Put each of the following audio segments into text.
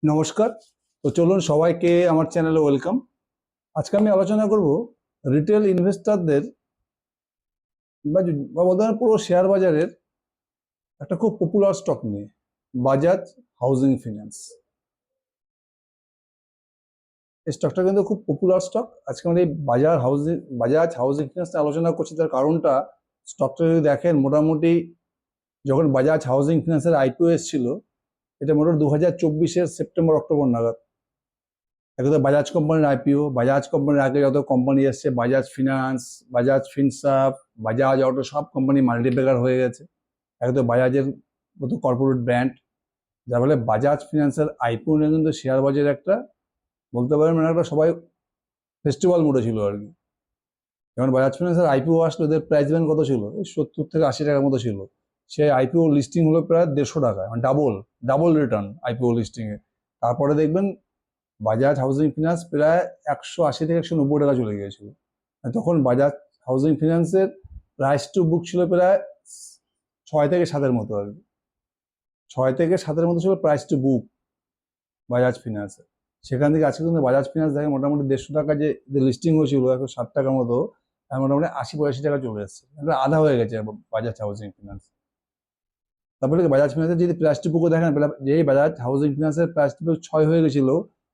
নমস্কার। তো চলুন সবাইকে আমার চ্যানেলে ওয়েলকাম। আজকে আমি আলোচনা করব রিটেল ইনভেস্টরদের বা বলতে পারেন পুরো শেয়ার বাজারের একটা খুব পপুলার স্টক নিয়ে, বাজাজ হাউজিং ফিন্যান্স। এই স্টকটা কিন্তু খুব পপুলার স্টক। আজকে আমরা এই বাজাজ হাউজিং ফিন্যান্স আলোচনা করছি। তার কারণটা, স্টকটা যদি দেখেন, মোটামুটি যখন বাজাজ হাউজিং ফিন্যান্সের আইপিও এসেছিল, এটা মোটামুটি 2024-এর সেপ্টেম্বর অক্টোবর নাগাদ। একদম বাজাজ কোম্পানির আইপিও, বাজাজ কোম্পানির আগে যত কোম্পানি এসছে, Bajaj finance, Bajaj Finserv, Bajaj auto, সব কোম্পানি মাল্টিপ্লেকার হয়ে গেছে। একদম বাজাজের মতো কর্পোরেট ব্র্যান্ড, যার ফলে বাজাজ ফিনান্সের আইপিও নিয়ে কিন্তু শেয়ার বাজারে একটা, বলতে পারেন মানে একটা সবাই ফেস্টিভ্যাল মোডে ছিল আর কি। যেমন বাজাজ ফিনান্সের আইপিও আসলো, এদের প্রাইস ব্যান্ড কত ছিল? 70 থেকে 80 টাকার মতো ছিল। সেই আইপিও লিস্টিং হলো প্রায় 150 টাকা, মানে ডাবল রিটার্ন আইপিও লিস্টিংয়ে। তারপরে দেখবেন বাজাজ হাউজিং ফিনান্স প্রায় 180 থেকে 190 টাকা চলে গিয়েছিল। তখন বাজাজ হাউজিং ফিনান্সের প্রাইস টু বুক ছিল প্রায় 6 থেকে 7-এর মতো আর কি। 6 থেকে 7-এর মতো ছিল প্রাইস টু বুক বাজাজ ফিনান্সের। সেখান থেকে আজকে কিন্তু বাজাজ ফিনান্স দেখে মোটামুটি 150 টাকা যে লিস্টিং হয়েছিল 160 টাকার মতো, মোটামুটি 80-85 টাকা চলে এসছে, আধা হয়ে গেছে বাজাজ হাউজিং ফিনান্স। তারপরে বাজাজ ফিনান্সের যদি প্রাইস টু বুকও দেখেন, যেই বাজাজ হাউজিং ফিনান্সের প্রাইস টু বুক 6 হয়ে গেছিল,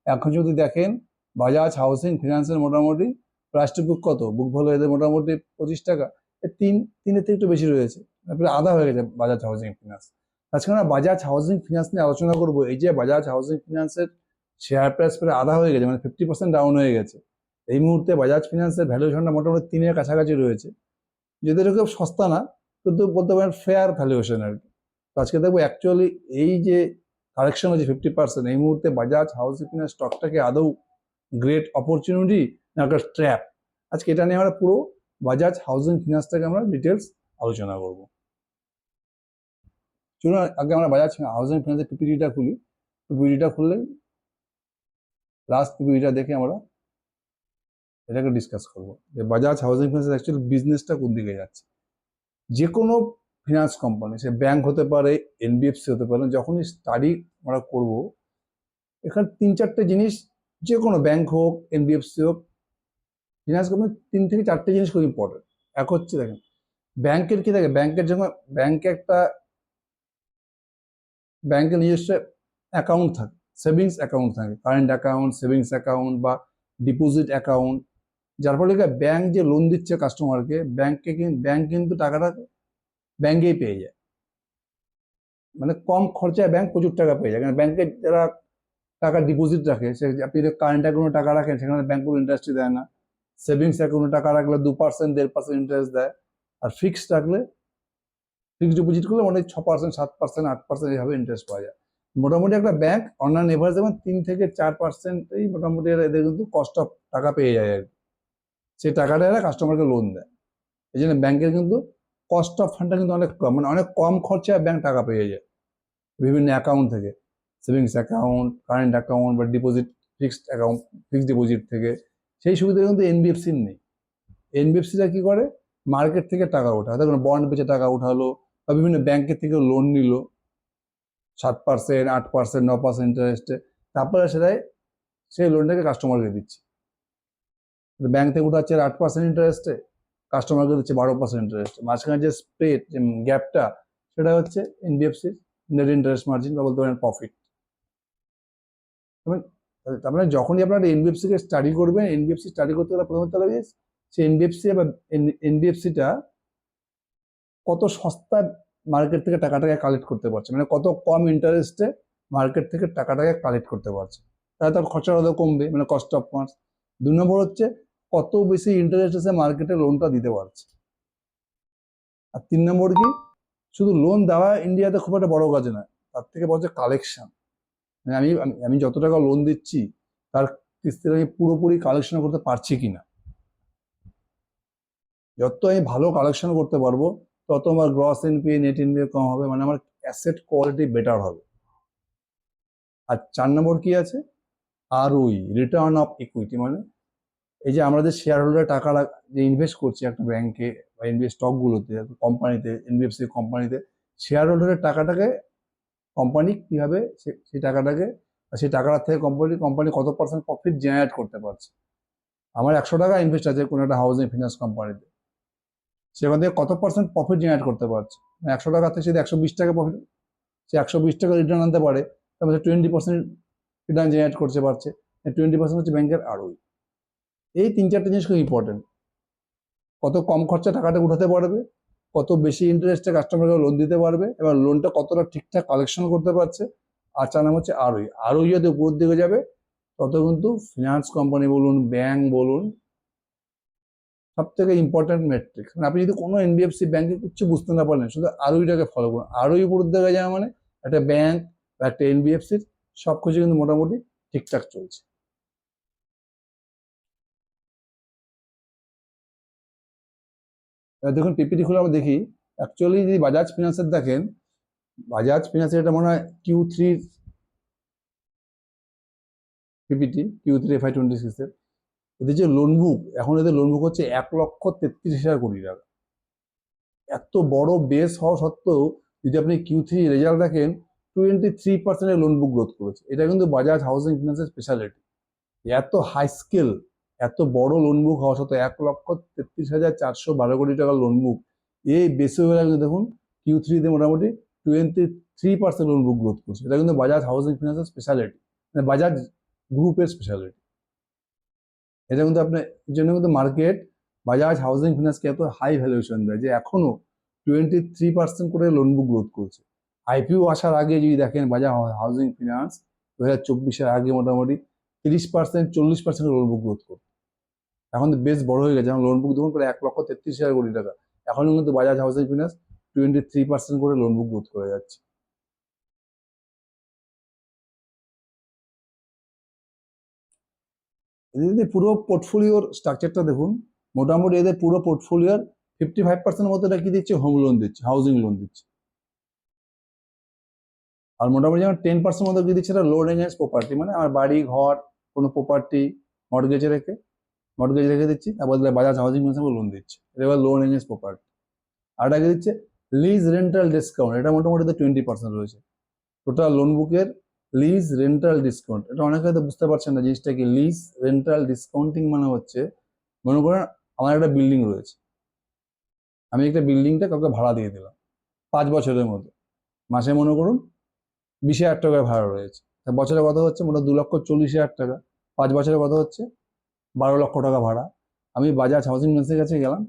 এখন যদি দেখেন বাজাজ হাউজিং ফিনান্সের মোটামুটি প্রাইস টু বুক কত, বুক ভ্যালু এদের মোটামুটি 25 টাকা, তিনের থেকে একটু বেশি রয়েছে, তারপরে আধা হয়ে গেছে বাজাজ হাউজিং ফিনান্স। আজকে আমরা বাজাজ হাউজিং ফিনান্স নিয়ে আলোচনা করবো। এই যে বাজাজ হাউজিং ফিনান্সের শেয়ার প্রাইস প্রায় আধা হয়ে গেছে, মানে 50% ডাউন হয়ে গেছে। এই মুহূর্তে বাজাজ ফিনান্সের ভ্যালুয়েশনটা মোটামুটি 3-এর কাছাকাছি রয়েছে, যেটা খুব সস্তা না, কিন্তু বলতে পারেন ফেয়ার ভ্যালুয়েশন আর কি। তো আজকে দেখবো অ্যাকচুয়ালি এই যে কারেকশন হচ্ছে 50%, এই মুহূর্তে বাজাজ হাউজিং ফিনান্স স্টকটাকে আদৌ গ্রেট অপরচুনিটি না একটা ট্র্যাপ। আজকে এটা নিয়ে আমরা পুরো বাজাজ হাউজিং ফিনান্সটাকে আমরা ডিটেলস আলোচনা করব। চলুন আগে আমরা বাজাজ হাউজিং ফিনান্সের পিপিটিটা খুলি। পিপিটিটা খুললেই লাস্ট পিপিটিটা দেখে আমরা এটাকে ডিসকাস করবো যে বাজাজ হাউজিং ফিনান্সের অ্যাকচুয়ালি বিজনেসটা কোন দিকে যাচ্ছে। যে কোনো ফিনান্স কোম্পানি, সে ব্যাংক হতে পারে, এনবিএফসি হতে পারে, যখনই স্টাডি আমরা করব, এখানে 3-4টে জিনিস, যে কোনো ব্যাংক হোক, এনবিএফসি হোক, ফিনান্স কোম্পানি 3 থেকে 4টে জিনিস খুব ইম্পর্টেন্ট। এক হচ্ছে, দেখেন ব্যাংকের কি থাকে, ব্যাংকের যখন ব্যাংকের নিজস্ব অ্যাকাউন্ট থাকে, সেভিংস অ্যাকাউন্ট থাকে, কারেন্ট অ্যাকাউন্ট, সেভিংস অ্যাকাউন্ট বা ডিপোজিট অ্যাকাউন্ট। যার ফলে ব্যাংক যে লোন দিচ্ছে কাস্টমারকে, ব্যাংক কিন্তু টাকাটা ব্যাংকেই পেয়ে যায়, মানে কম খরচায় ব্যাংক প্রচুর টাকা পেয়ে যায়। কারণ ব্যাংকে যারা টাকা ডিপোজিট রাখে, সে আপনি যদি কারেন্ট অ্যাকাউন্টে টাকা রাখেন, সেখানে ব্যাংক কোনো ইন্টারেস্টই দেয় না। সেভিংস অ্যাকাউন্টে টাকা রাখলে 2%, 1.5% ইন্টারেস্ট দেয়। আর ফিক্সড রাখলে, ফিক্সড ডিপোজিট করলে মানে 6%, 7%, 8% এইভাবে ইন্টারেস্ট পাওয়া যায়। মোটামুটি একটা ব্যাংক অনলাইন এভারেজ যেমন 3 থেকে 4%-এই মোটামুটি এদের কিন্তু কস্ট অফ টাকা পেয়ে যায় আর কি। সেই টাকাটা এরা কাস্টমারকে লোন দেয়। এই জন্য ব্যাংকের কিন্তু কস্ট অফ ফান্ডটা কিন্তু অনেক কম, মানে অনেক কম খরচায় ব্যাংক টাকা পেয়ে যায় বিভিন্ন অ্যাকাউন্ট থেকে, সেভিংস অ্যাকাউন্ট, কারেন্ট অ্যাকাউন্ট বা deposit, fixed account, fixed deposit থেকে। সেই সুবিধা কিন্তু এনবিএফসির নেই। এনবিএফসিরা কি করে, মার্কেট থেকে টাকা ওঠায়, দেখুন বন্ড বেচে টাকা উঠালো বা বিভিন্ন ব্যাংকের থেকে লোন নিল 7%, 8%, 9% ইন্টারেস্টে, তারপরে সেই লোনটাকে কাস্টমারকে দিচ্ছে। ব্যাংক থেকে উঠাচ্ছে 8% ইন্টারেস্টে, কাস্টমারকে দিচ্ছে 12% ইন্টারেস্টে। মাঝখানে যে স্প্রেড, যে গ্যাপটা, সেটা হচ্ছে এনবিএফসির নেট ইন্টারেস্ট মার্জিন বা বলতে পারেন প্রফিট। তার মানে যখনই আপনারা এনবিএফসিকে স্টাডি করবেন, এনবিএফসি স্টাডি করতে গেলে প্রথমে তাহলে সেই এনবিএফসিটা কত সস্তা মার্কেট থেকে টাকাটাকে কালেক্ট করতে পারছে, মানে কত কম ইন্টারেস্টে মার্কেট থেকে টাকাটাকে কালেক্ট করতে পারছে, তাহলে তার খরচাটা কমবে, মানে কস্ট অফ ফান্ডস। 2 নম্বর হচ্ছে কত বেশি ইন্টারেস্ট এসে মার্কেটে লোনটা দিতে পারছে। আর 3 নম্বর কি, শুধু লোন দেওয়া ইন্ডিয়াতে খুব একটা বড় কাজ না, তার থেকে বলছে কালেকশন। মানে আমি আমি যত টাকা লোন দিচ্ছি, তার কিস্তিটা আমি পুরোপুরি কালেকশন করতে পারছি কিনা। যত আমি ভালো কালেকশন করতে পারবো, তত আমার গ্রস এনপিএ, নেট এনপিএ কম হবে, মানে আমার অ্যাসেট কোয়ালিটি বেটার হবে। আর 4 নম্বর কি আছে, আরওই, রিটার্ন অফ ইকুইটি। মানে এই যে আমরা যে শেয়ার হোল্ডার টাকা যে ইনভেস্ট করছি একটা ব্যাংকে বা স্টকগুলোতে, কোম্পানিতে, এনবিএফসি কোম্পানিতে, শেয়ার হোল্ডারের টাকাটাকে কোম্পানি কিভাবে সেই টাকাটাকে আর সেই টাকাটার থেকে কোম্পানি কত পার্সেন্ট প্রফিট জেনারেট করতে পারছে। আমার 100 টাকা ইনভেস্ট আছে কোনো একটা হাউজিং ফিনান্স কোম্পানিতে, সেখান থেকে কত পার্সেন্ট প্রফিট জেনারেট করতে পারছে। 100 টাকা থেকে যদি 120 টাকা প্রফিট, সে 120 টাকা রিটার্ন আনতে পারে, তারপরে 20% রিটার্ন জেনারেট করতে পারছে। 20% হচ্ছে ব্যাংকের আরওই। এই 3-4টে জিনিস খুব ইম্পর্টেন্ট। কত কম খরচা টাকাটা উঠাতে পারবে, কত বেশি ইন্টারেস্টে কাস্টমারকে লোন দিতে পারবে, এবং লোনটা কতটা ঠিকঠাক কালেকশন করতে পারছে, আর 4 নাম হচ্ছে আরওই যদি উপরের দিকে যাবে তত কিন্তু ফিনান্স কোম্পানি বলুন, ব্যাংক বলুন, সব থেকে ইম্পর্টেন্ট মেট্রিক। মানে আপনি যদি কোনো এনবিএফসি ব্যাংকে কিছু বুঝতে না পারলেন, শুধু আরওইটাকে ফলো করুন। আরওই উপরের দিকে যাওয়া মানে একটা ব্যাংক বা একটা এনবিএফসির সব কিছু কিন্তু মোটামুটি ঠিকঠাক চলছে। এবার দেখুন পিপিটি খুলে আমরা দেখি, অ্যাকচুয়ালি যদি বাজাজ ফিনান্সের দেখেন, বাজাজ ফিনান্সের এটা মনে হয় Q3 পিপিটি, Q3 FY26 এর। এদের যে লোন বুক, এখন এদের লোন বুক হচ্ছে 1,33,000 কোটি টাকা। এত বড় বেস হওয়া সত্ত্বেও যদি আপনি Q3 রেজাল্ট দেখেন, 23% লোন বুক গ্রোথ করেছে। এটা কিন্তু বাজাজ হাউজিং ফিনান্সের স্পেশালিটি। এত হাই স্কেল, এত বড় লোন বুক হওয়া সত্ত্বেও 1,33,412 কোটি টাকার লোন বুক, এই বেসে কিন্তু দেখুন Q3-তে মোটামুটি 23% লোন বুক গ্রোথ করছে। এটা কিন্তু বাজাজ হাউজিং ফিনান্সের স্পেশালিটি, মানে বাজাজ গ্রুপের স্পেশালিটি। এটা কিন্তু আপনার এই জন্য কিন্তু মার্কেট বাজাজ হাউজিং ফিনান্সকে এত হাই ভ্যালুয়েশন দেয়, যে এখনো 23% করে লোন বুক গ্রোথ করছে। আইপিও আসার আগে যদি দেখেন বাজাজ হাউজিং ফিনান্স 2024-এর আগে মোটামুটি 30%, 40% লোন বুক গ্রোথ করছে। এখন তো বেশ বড় হয়ে গেছে, এখন লোন বুক দেখুন প্রায় 1,33,000 কোটি টাকা। এখনো কিন্তু বাজাজ হাউজিং ফিনান্স 23% করে লোন বুক গ্রোথ করে যাচ্ছে। এদের যদি পুরো পোর্টফোলিওর স্ট্রাকচারটা দেখুন, মোটামুটি এদের পুরো পোর্টফোলিওর 55% মতো এটা কি দিচ্ছে, হোম লোন দিচ্ছে, হাউজিং লোন দিচ্ছে। আর মোটামুটি যেমন 10% মতো কি দিচ্ছে, এটা লোন এগেন্সট প্রপার্টি, মানে আমার বাড়ি ঘর কোনো প্রপার্টি মর্টগেজে রেখে দিচ্ছি, তার বদলে বাজাজ হাউজিং ফিনান্স লোন দিচ্ছে, এটা এবার লোন এগেন্সট প্রপার্টি। আর এটা দিচ্ছে লিজ রেন্টাল ডিসকাউন্ট, এটা মোটামুটি 20% রয়েছে টোটাল লোন বুকের। লিজ রেন্টাল ডিসকাউন্ট, এটা অনেকে হয়তো বুঝতে পারছেন না জিনিসটা কি। লিজ রেন্টাল ডিসকাউন্টিং মানে হচ্ছে, মনে করেন আমার একটা বিল্ডিং রয়েছে, আমি একটা বিল্ডিংটা কাউকে ভাড়া দিয়ে দিলাম 5 বছরের মতো, মাসে মনে করুন 20,000 টাকা ভাড়া রয়েছে, তা বছরে কত হচ্ছে, মোটা 2,40,000 টাকা। 5 বছরে কত হচ্ছে, 12 লক্ষ টাকা ভাড়া। আমি বাজাজ হাউজিং ফিনান্সের কাছে গেলাম,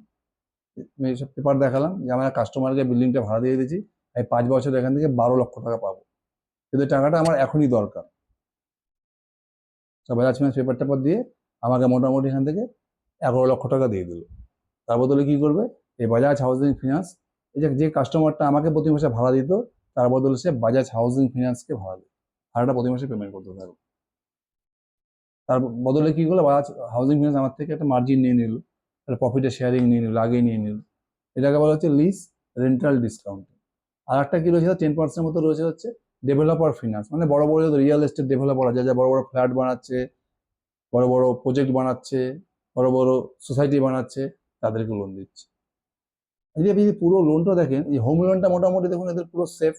আমি এইসব পেপার দেখালাম যে আমার কাস্টমারকে বিল্ডিংটা ভাড়া দিয়ে দিয়েছি, আমি 5 বছরে এখান থেকে 12 লক্ষ টাকা পাবো, কিন্তু টাকাটা আমার এখনই দরকার। বাজাজ ফিনান্স পেপার দিয়ে আমাকে মোটামুটি এখান থেকে 11 লক্ষ টাকা দিয়ে দিল। তার বদলে কি করবে, এই বাজাজ হাউজিং ফিনান্স, এই যে কাস্টমারটা আমাকে প্রতি মাসে ভাড়া দিত, তার বদলে সে বাজাজ হাউজিং ফিনান্সকে ভাড়া দেয়, ভাড়াটা প্রতি মাসে পেমেন্ট করতে থাকবে। তার বদলে কি করলো, বাজাজ হাউজিং ফিনান্স আমার থেকে একটা মার্জিন নিয়ে নিল, একটা প্রফিটের শেয়ারিং নিয়ে নিল, আগে নিয়ে নিল। এটাকে বলা হচ্ছে লিজ রেন্টাল ডিসকাউন্ট। আর একটা কি রয়েছে, 10% মতো রয়েছে হচ্ছে ডেভেলপার ফিনান্স, মানে বড় বড় রিয়েল এস্টেট ডেভেলপার আছে, যা বড় বড় ফ্ল্যাট বানাচ্ছে, বড় বড় প্রজেক্ট বানাচ্ছে, বড় বড় সোসাইটি বানাচ্ছে, তাদেরকে লোন দিচ্ছে। যদি আপনি পুরো লোনটা দেখেন, এই হোম লোনটা মোটামুটি দেখুন এদের পুরো সেফ,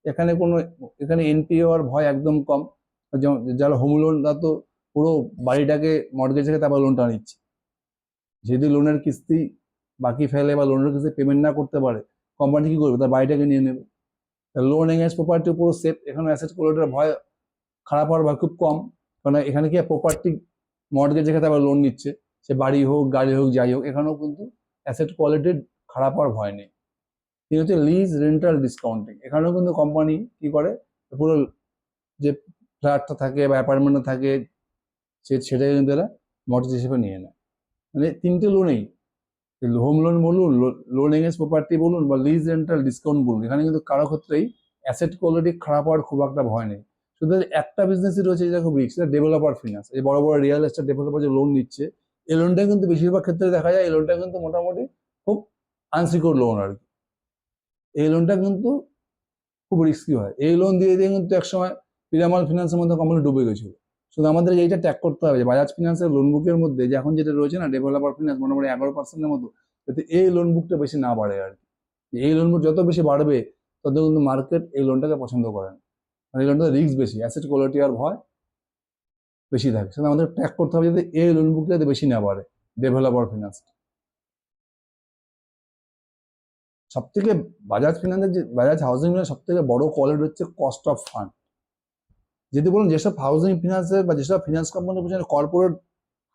এখানে এনপিএ হওয়ার ভয় একদম কম। যেমন যারা হোম লোনটা তো পুরো বাড়িটাকে মর্টগেজ রেখে তারপর লোনটা নিচ্ছে, যদি লোনের কিস্তি বাকি ফেলে বা লোনের কিস্তি পেমেন্ট না করতে পারে, কোম্পানি কি করবে, তার বাড়িটাকে নিয়ে নেবে। লোন এগেন্সট প্রপার্টি পুরো সেফ, এখানে অ্যাসেট কোয়ালিটির ভয়, খারাপ হওয়ার ভয় খুব কম। কারণ এখানে কি প্রপার্টি মর্টগেজ রেখে তারপর লোন নিচ্ছে, সে বাড়ি হোক গাড়ি হোক যাই হোক, এখানেও কিন্তু অ্যাসেট কোয়ালিটির খারাপ হওয়ার ভয় নেই। ঠিক হচ্ছে লিজ রেন্টাল ডিসকাউন্টিং, এখানেও কিন্তু কোম্পানি কি করে, পুরো যে ফ্ল্যাটটা থাকে বা অ্যাপার্টমেন্টে থাকে সেটাকে কিন্তু এরা মর্টগেজ হিসেবে নিয়ে নেয়। মানে 3টে লোনেই, হোম লোন বলুন, লোন এগেন্সট প্রপার্টি বলুন, বা লিজ রেন্টাল ডিসকাউন্ট বলুন, এখানে কিন্তু কারো ক্ষেত্রেই অ্যাসেট কোয়ালিটি খারাপ হওয়ার খুব একটা ভয় নেই। শুধু একটা বিজনেসই রয়েছে যেটা খুব রিস্ক, সেটা ডেভেলপার ফিনান্স। এই বড় বড় রিয়েল এস্টেট ডেভেলপার যে লোন নিচ্ছে, এই লোনটা কিন্তু বেশিরভাগ ক্ষেত্রে দেখা যায় এই লোনটা কিন্তু মোটামুটি খুব আনসিকিউর লোন আর কি। এই লোনটা কিন্তু খুব রিস্কি হয়। এই লোন দিয়ে দিয়ে কিন্তু একসময় পিরামল ফিনান্সের মধ্যে কোম্পানি ডুবে গেছিল। শুধু আমাদের এইটা ট্যাগ করতে হবে যে বাজাজ ফিনান্সের লোন বুকের মধ্যে যে এখন যেটা রয়েছে না, ডেভেলপার ফিনান্স মোটামুটি 11%-এর মতো, যাতে এই লোন বুকটা বেশি না বাড়ে আর কি। এই লোন বুক যত বেশি বাড়বে তত কিন্তু মার্কেট এই লোনটাকে পছন্দ করে না। মানে এগুলোতে রিস্ক বেশি, অ্যাসেট কোয়ালিটি আর ভয় বেশি থাকে। সেটা আমাদের ট্র্যাক করতে হবে যাতে এই লোন বুকটা যাতে বেশি না বাড়ে। ডেভেলপার ফিনান্স সব থেকে, বাজাজ ফিনান্সের যে বাজাজ হাউসিং ফিনান্স সব থেকে বড় কোয়ালিটি হচ্ছে কস্ট অফ ফান্ড। যদি বলুন যেসব হাউসিং ফিনান্সের বা যেসব ফিনান্স কোম্পানির পিছনে কর্পোরেট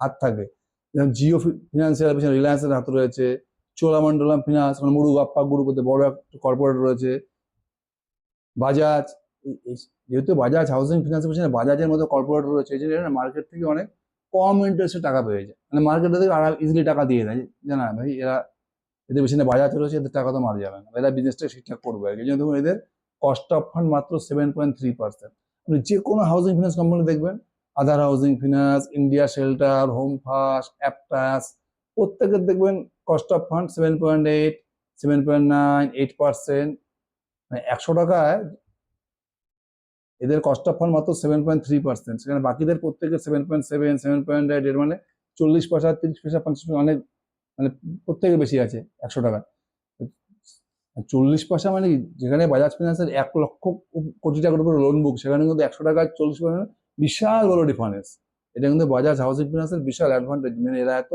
হাত থাকে, যেমন জিও ফিনান্সিয়াল পিছনে রিলায়েন্সের হাত রয়েছে, চোলামন্ডলম ফিনান্স মানে মুরুগাপ্পা গ্রুপতে বড় একটা কর্পোরেট রয়েছে, বাজাজ, যেহেতু বাজাজ হাউসিং ফিনান্সের পিছনে বাজাজের মতো কর্পোরেট রয়েছে, এই জন্য মার্কেট থেকে অনেক কম ইন্টারেস্টে টাকা পেয়ে যায়। মানে মার্কেট থেকে আর ইজিলি টাকা দিয়ে দেয় যে না ভাই এরা, এদের পিছনে বাজাজ রয়েছে, এদের টাকা তো মারা যাবে না, এরা বিজনেসটা ঠিকঠাক করবে আর কি। এই জন্য দেখুন এদের কস্ট অফ ফান্ড মাত্র 7.3%। আপনি যে কোনো হাউসিং ফিনান্স কোম্পানি দেখবেন, Aadhaar housing finance, India shelter, home first, Aptus, প্রত্যেকের দেখবেন কস্ট অফ ফান্ড 7.8, 7.9, 8%। মানে 100 টাকায় এদের কস্ট অফ ফান্ড মাত্র 7.3%, সেখানে বাকিদের প্রত্যেকের 7.7, 7.8, এর মানে 40 পয়সা, 30 পয়সা, 50 পয়সা, অনেক মানে প্রত্যেকের বেশি আছে 100 টাকায়। 40 পয়সা মানে যেখানে বাজাজ ফিনান্সের 1 লক্ষ টাকার উপরে লোন বুক, সেখানে কিন্তু 100 টাকায় 40 পয়সা বিশাল বড় ডিফারেন্স। এটা কিন্তু বাজাজ হাউসিং ফিনান্সের বিশাল অ্যাডভান্টেজ। মানে এরা এত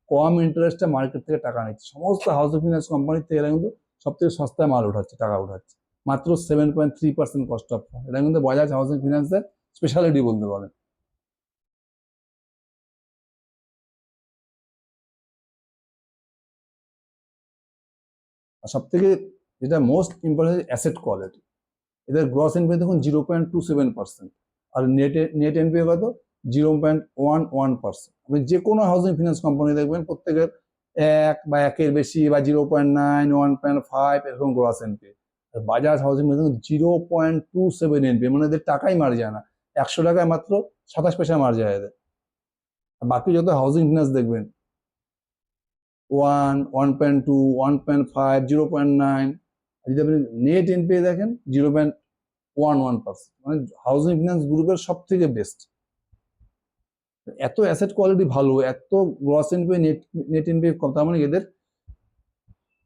কম ইন্টারেস্টে মার্কেট থেকে টাকা নিচ্ছে, সমস্ত হাউসিং ফিনান্স কোম্পানির থেকে এরা কিন্তু সব থেকে সস্তায় মাল উঠাচ্ছে, টাকা উঠাচ্ছে মাত্র 7.3% কস্ট অফ ফান্ড। এটা কিন্তু বাজাজ হাউসিং ফিনান্সের স্পেশালিটি বলতে পারেন। আর সব থেকে যেটা মোস্ট ইম্পর্টেন্ট অ্যাসেট কোয়ালিটি। এদের গ্রস এনপিএ দেখুন 0.27%, আর নেট এনপিএ কত 0.11%। আপনি যে কোনো হাউসিং ফিনান্স কোম্পানি দেখবেন প্রত্যেকের 1 বা 1-এর বেশি বা 0.9, 1.5 এরকম gross NPA. Bajaj housing finance 0.27 NPA, মানে এদের টাকাই মার যায় না। 100 টাকায় মাত্র 27 পয়সা মার যায় এদের। বাকি যত হাউসিং ফিনান্স দেখবেন 1, 1.2, 1.5, 0.9। যদি আপনি নেট এনপিএ দেখেন 0.11%, মানে হাউসিং ফিনান্স গ্রুপের সব থেকে বেস্ট। এত অ্যাসেট কোয়ালিটি ভালো, এত গ্রস এনপিএ, নেট এনপিএ কম, তার মানে এদের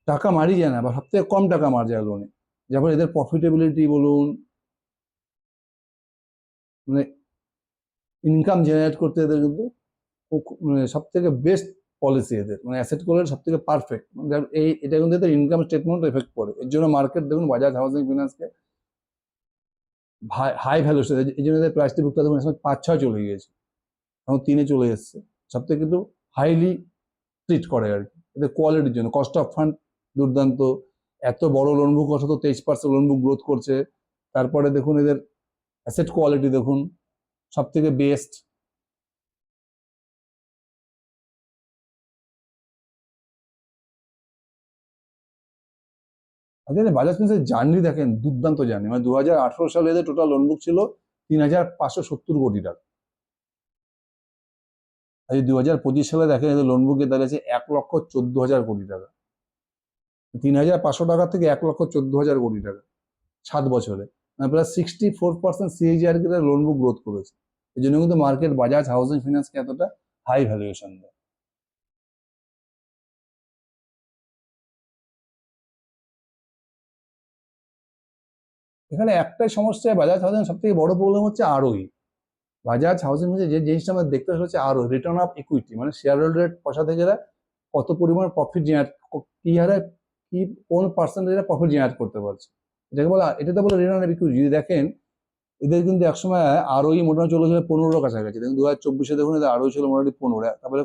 টাকা মারি যায় না বা সব থেকে কম টাকা মার যায় লোনে। যেমন এদের প্রফিটেবিলিটি বলুন, মানে ইনকাম জেনারেট করতে এদের কিন্তু মানে সব থেকে বেস্ট পলিসি এদের, মানে অ্যাসেট কোয়ালিটি সব থেকে পারফেক্ট। এই এটা কিন্তু এদের ইনকাম স্টেটমেন্ট এফেক্ট করে। এর জন্য মার্কেট দেখুন বাজাজ হাউসিং ফিনান্সকে হাই ভ্যালু, এই জন্য এদের প্রাইসটি বুকটা দেখুন 5-6 চলে গিয়েছে, এখন 3-এ চলে এসছে। সব থেকে কিন্তু হাইলি ট্রিট করে আর কি এদের কোয়ালিটির জন্য। কস্ট অফ ফান্ড দুর্দান্ত, এত বড় লোন বুক, অথচ 23% লোন বুক গ্রোথ করছে। তারপরে দেখুন এদের অ্যাসেট কোয়ালিটি দেখুন সব থেকে বেস্ট। আচ্ছা, বাজাজ ফিনান্সের জার্নি দেখেন, দুর্দান্ত জার্নি। মানে 2018 সালে এদের টোটাল লোন বুক ছিল 3,570 কোটি টাকা। আর 2025 সালে দেখেন এদের লোন বুকে দাঁড়িয়েছে 1,14,000 কোটি টাকা। 3,500 টাকা থেকে 1,14,000 কোটি টাকা 7 বছরে, মানে প্রায় 64% CAGR লোন বুক গ্রোথ করেছে। এই জন্য কিন্তু মার্কেট বাজাজ হাউসিং ফিনান্সকে এতটা হাই ভ্যালুয়েশন দেয়। এখানে একটাই সমস্যা, বাজাজ হাউসিং সব থেকে বড় প্রবলেম হচ্ছে আরওই। বাজাজ হাউসিং হচ্ছে যে জিনিসটা আমরা দেখতে পাচ্ছি হচ্ছে আরও রিটার্ন অফ ইকুইটি, মানে শেয়ার হোল্ডারের পয়সা থেকে এরা কত পরিমাণ প্রফিট জেনারেট, কি হারে, কি কোন পার্সেন্টেজ এরা প্রফিট জেনারেট করতে পারছে, এটাকে বলা, এটাতে বলে রিটার্ন অফ ইকুইটি। যদি দেখেন এদের কিন্তু একসময় আরওই মোটামুটি চলেছিল 15 কাছাকাছি, দেখুন 2024-এ দেখুন এদের আরওই ছিল মোটামুটি 15, তারপরে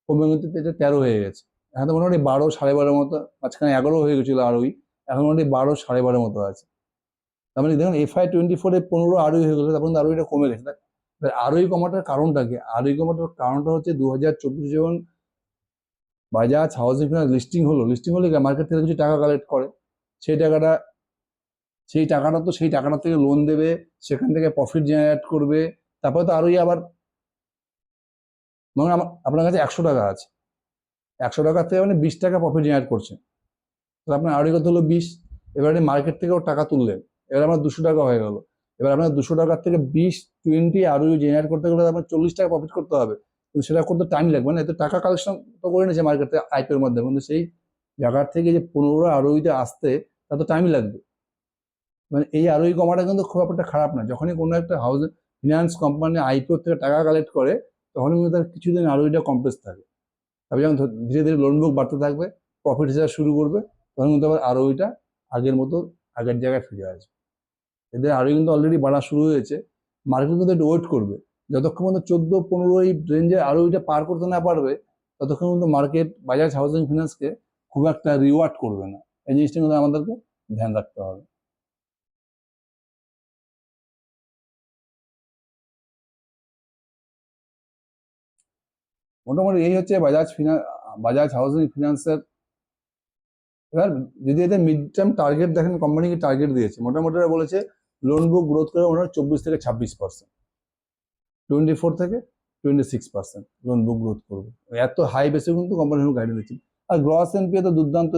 কমে কিন্তু এটা 13 হয়ে গেছে। এখন তো মোটামুটি 12, 12.5 মতো, মাঝখানে 11 হয়ে গেছিল আরওই, এখন মোটামুটি 12, 12.5 মতো আছে। তার মানে দেখুন FY24-এ 15 আরওই হয়ে গেছে, তখন আরওইটা কমে গেছে। আরওই কমাটার কারণটা কি? আরওই কমাটার কারণটা হচ্ছে 2024 যখন বাজাজ হাউসিং ফিনান্স লিস্টিং হলো, লিস্টিং হলে মার্কেট থেকে কিছু টাকা কালেক্ট করে, সেই টাকাটা সেই টাকাটা থেকে লোন দেবে, সেখান থেকে প্রফিট জেনারেট করবে। তারপরে তো আরোই আবার, মানে আপনার কাছে 100 টাকা আছে, 100 টাকা থেকে মানে 20 টাকা প্রফিট জেনারেট করছে, তাহলে আপনার আরোই কত হলো 20। এবারে মার্কেট থেকেও টাকা তুললেন, এবার আপনার 200 টাকা হয়ে গেল। এবার আপনার 200 টাকার থেকে 20 আরোই জেনারেট করতে গেলে আপনার 40 টাকা প্রফিট করতে হবে, কিন্তু সেটা করতে টাইম লাগবে না। এতে টাকা কালেকশন তো করে নিয়েছে মার্কেট থেকে আইপিওর মাধ্যমে, কিন্তু সেই জায়গার থেকে যে 15 আরোইতে আসতে তা তো টাইম লাগবে। মানে এই আরোই কমাটা কিন্তু খুব একটা খারাপ না। যখনই কোনো একটা হাউজিং ফিনান্স কোম্পানি আইপিও থেকে টাকা কালেক্ট করে, তখন কিন্তু তার কিছুদিন আরোইটা কমপ্লেক্স থাকে। তবে যখন ধীরে ধীরে লোন বুক বাড়তে থাকবে, প্রফিট হিসাবে শুরু করবে, তখন কিন্তু আবার আরোইটা আগের মতো আগের জায়গায় ফিরে আসবে। এদের আরোই কিন্তু অলরেডি বাড়া শুরু হয়েছে। মার্কেট কিন্তু একটু ওয়েট করবে, যতক্ষণ পর্যন্ত 14-15 এই রেঞ্জে আরোইটা পার করতে না পারবে, ততক্ষণ কিন্তু মার্কেট বাজাজ হাউজিং ফিনান্সকে খুব একটা রিওয়ার্ড করবে না। এই জিনিসটা কিন্তু আমাদেরকে ধ্যান রাখতে হবে। মোটামুটি এই হচ্ছে বাজাজ হাউজিং ফিনান্সের। এবার যদি এদের মিড টার্ম টার্গেট দেখেন, কোম্পানি কি টার্গেট দিয়েছে, মোটামুটি ওরা বলেছে লোন বুক গ্রোথ করে ওনারা 24-26%, 24 থেকে 26% লোন বুক গ্রোথ করবে। এত হাই বেসে কিন্তু কোম্পানি গাইডেন্স দিচ্ছে। আর গ্রস এনপিএ তো দুর্দান্ত,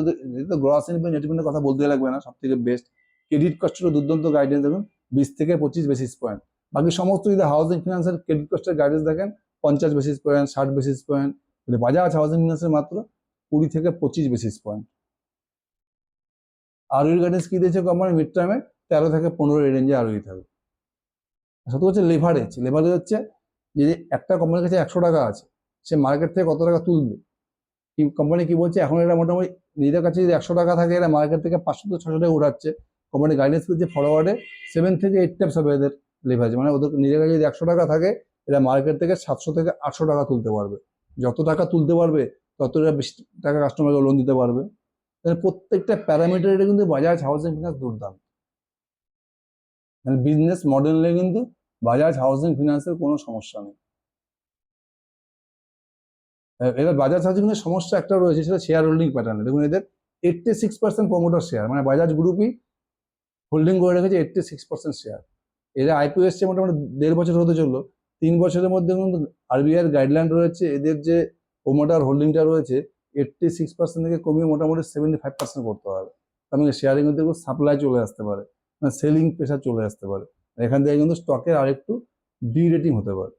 গ্রস এনপিএ নেটিভেন্টের কথা বলতে লাগবে না, সব থেকে বেস্ট। ক্রেডিট কস্টেরও দুর্দান্ত গাইডেন্স দেখুন, 20-25 বেসিস পয়েন্ট। বাকি সমস্ত যদি হাউজিং ফিনান্সের ক্রেডিট কস্টের গাইডেন্স দেখেন, 50 বেসিস পয়েন্ট, 60 বেসিস পয়েন্ট। কিন্তু বাজাজ হাউজিং ফিনান্সের মাত্র 20-25 বেসিস পয়েন্ট। আরওই গাইডেন্স কি দিয়েছে কোম্পানি মিড টার্মে, 13-15 এই রেঞ্জে আরওই থাকবে। সত্য হচ্ছে লেভারেজ হচ্ছে যে একটা কোম্পানির কাছে 100 টাকা আছে, সে মার্কেট থেকে কত টাকা তুলবে। কোম্পানি কি বলছে, এখন এরা মোটামুটি নিজেদের কাছে যদি 100 টাকা থাকে, এরা মার্কেট থেকে 500-600 টাকা উঠাচ্ছে। কোম্পানি গাইডেন্স দিচ্ছে ফরওয়ার্ডে 7-8 টাইমস হবে এদের লেভারেজ। মানে ওদের নিজের কাছে যদি 100 টাকা থাকে, এরা মার্কেট থেকে 700-800 টাকা তুলতে পারবে। যত টাকা তুলতে পারবে, তত এরা বেশি টাকা কাস্টমারকে লোন দিতে পারবে। প্রত্যেকটা প্যারামিটার এটা কিন্তু বাজাজ হাউজিং ফিনান্স দুর্দান্ত। মানে বিজনেস মডেলে কিন্তু বাজাজ হাউজিং ফিনান্সের কোনো সমস্যা নেই। এবার বাজাজ হাউজিং ফিনান্সের সমস্যা একটা রয়েছে, সেটা শেয়ার হোল্ডিং প্যাটার্নে। দেখুন এদের 86% প্রমোটার শেয়ার, মানে বাজাজ গ্রুপই হোল্ডিং করে রেখেছে 86% শেয়ার। এরা আইপিও এসছে মোটামুটি 1.5 বছর হতে চললো। 3 বছরের মধ্যে কিন্তু আরবিআই গাইডলাইন রয়েছে, এদের যে প্রমোটার হোল্ডিংটা রয়েছে 86% থেকে কমিয়ে মোটামুটি 75% করতে হবে। তার মানে শেয়ারিং মধ্যে সাপ্লাই চলে আসতে পারে, মানে সেলিং প্রেশার চলে আসতে পারে। এখান থেকে কিন্তু স্টকের আরেকটু ডি রেটিং হতে পারে।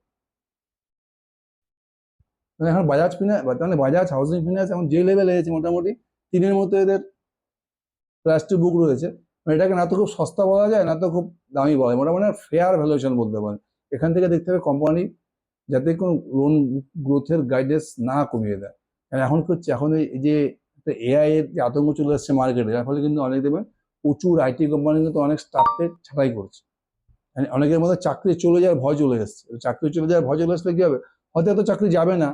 মানে এখন বাজাজ হাউজিং ফিনান্স এখন যে লেভেলে এসেছে, মোটামুটি 3-এর মতো এদের প্রাইস টু বুক রয়েছে। মানে এটাকে না তো খুব সস্তা বলা যায়, না তো খুব দামি বলা যায়, মোটামুটি ফেয়ার ভ্যালুয়েশন বলতে পারেন। এখান থেকে দেখতে হবে কোম্পানি যাতে কোনো লোন গ্রোথের গাইডেন্স না কমিয়ে দেয়। এখন কি হচ্ছে, এখন এই যে এআই এর যে আতঙ্ক চলে আসছে মার্কেটে, যার ফলে কিন্তু অনেক দেখবেন প্রচুর আইটি কোম্পানি কিন্তু অনেক স্টাফকে ছাঁটাই করছে। মানে অনেকের মধ্যে চাকরি চলে যাওয়ার ভয় চলে এসছে। চাকরি চলে যাওয়ার ভয় চলে আসলে কি হবে, হয়তো এত চাকরি যাবে না,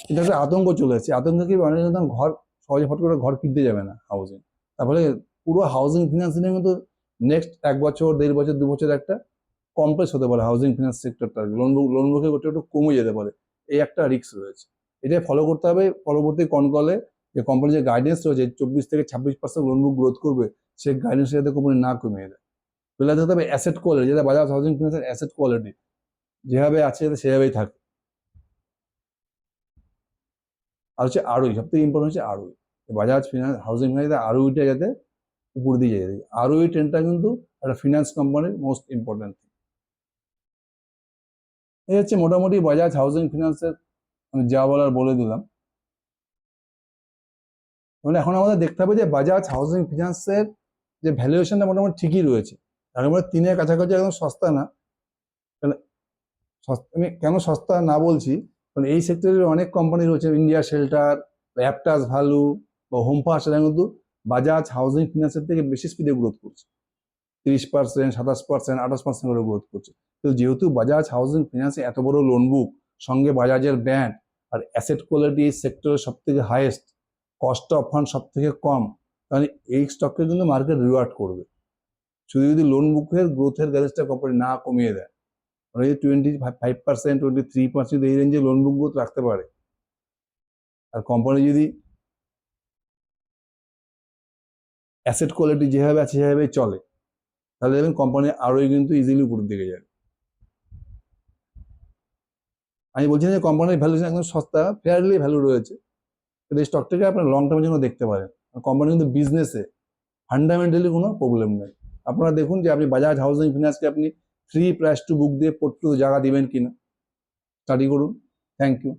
এটা একটা আতঙ্ক চলে এসেছে। আতঙ্ক কি, অনেক ঘর সহজে ফট করে ঘর কিনতে যাবে না হাউজিং। তারপরে পুরো হাউজিং ফিনান্সিং কিন্তু নেক্সট 1 বছর, 1.5 বছর, 2 বছর একটা কমপ্লেক্স হতে পারে হাউজিং ফিনান্স সেক্টরটা। লোন বুকে একটু কমে যেতে পারে, এই একটা রিস্ক রয়েছে। এটাই ফলো করতে হবে পরবর্তী কনকলে, যে কোম্পানি যে গাইডেন্স রয়েছে 24-26% লোন বুক গ্রোথ করবে, সেই গাইডেন্স যাতে কোম্পানি না কমিয়ে দেয়। পেলে দেখতে হবে অ্যাসেট কোয়ালিটি, যেটা বাজাজ হাউজিং ফিনান্সের অ্যাসেট কোয়ালিটি যেভাবে আছে সেভাবেই থাকে। আর হচ্ছে আরওই, সব থেকে ইম্পর্টেন্ট হচ্ছে ROE. Bajaj finance housing finance আরওইটা যাতে উপর দিয়ে যায়, আরওই ট্রেন্ডটা কিন্তু একটা ফিনান্স কোম্পানির মোস্ট ইম্পর্টেন্ট। এই হচ্ছে মোটামুটি বাজাজ হাউজিং ফিনান্সের আমি যা বলার বলে দিলাম। মানে এখন আমাদের দেখতে হবে যে বাজাজ হাউজিং ফিনান্সের যে ভ্যালুয়েশনটা মোটামুটি ঠিকই রয়েছে, একেবারে 3-এর কাছাকাছি, একদম সস্তা না। আমি কেন সস্তা না বলছি, কারণ এই সেক্টরের অনেক কোম্পানি রয়েছে, ইন্ডিয়া শেল্টার, অ্যাপটাস ভ্যালু বা হোম ফার্স্ট, এরা কিন্তু বাজাজ হাউজিং ফিনান্সের থেকে বেশি স্পিডে গ্রোথ করছে। 30%, 27%, 28% করে গ্রোথ করছে। তো যেহেতু বাজাজ হাউজিং ফিনান্সে এত বড় লোন বুক, সঙ্গে বাজাজের ব্র্যান্ড, আর অ্যাসেট কোয়ালিটি এই সেক্টরের সব থেকে হাইয়েস্ট, কস্ট অফ ফান্ড সব থেকে কম, তাহলে এই স্টককে কিন্তু মার্কেট রিওয়ার্ড করবে। শুধু যদি লোন বুকের গ্রোথের গ্যারেজটা কোম্পানি না কমিয়ে দেয়, মানে 25%, 23% এই রেঞ্জে লোন বুক গ্রোথ রাখতে পারে, আর কোম্পানি যদি অ্যাসেট কোয়ালিটি যেভাবে আছে সেভাবেই চলে, তাহলে দেখবেন কোম্পানি আরোই কিন্তু ইজিলি উপরের দিকে যাবে। আমি বলছি না যে কোম্পানির ভ্যালুয়েশন একদম সস্তা, ফেয়ারলি ভ্যালু রয়েছে, কিন্তু এই স্টকটাকে আপনার লং টার্মের জন্য দেখতে পারেন। কোম্পানি কিন্তু বিজনেসে ফান্ডামেন্টালি কোনো প্রবলেম নেই। আপনারা দেখুন যে আপনি বাজাজ হাউজিং ফিনান্সকে আপনি ফ্রি প্রাইস টু বুক দিয়ে পড়তে জায়গা দিবেন কিনা, স্টাডি করুন। Thank you.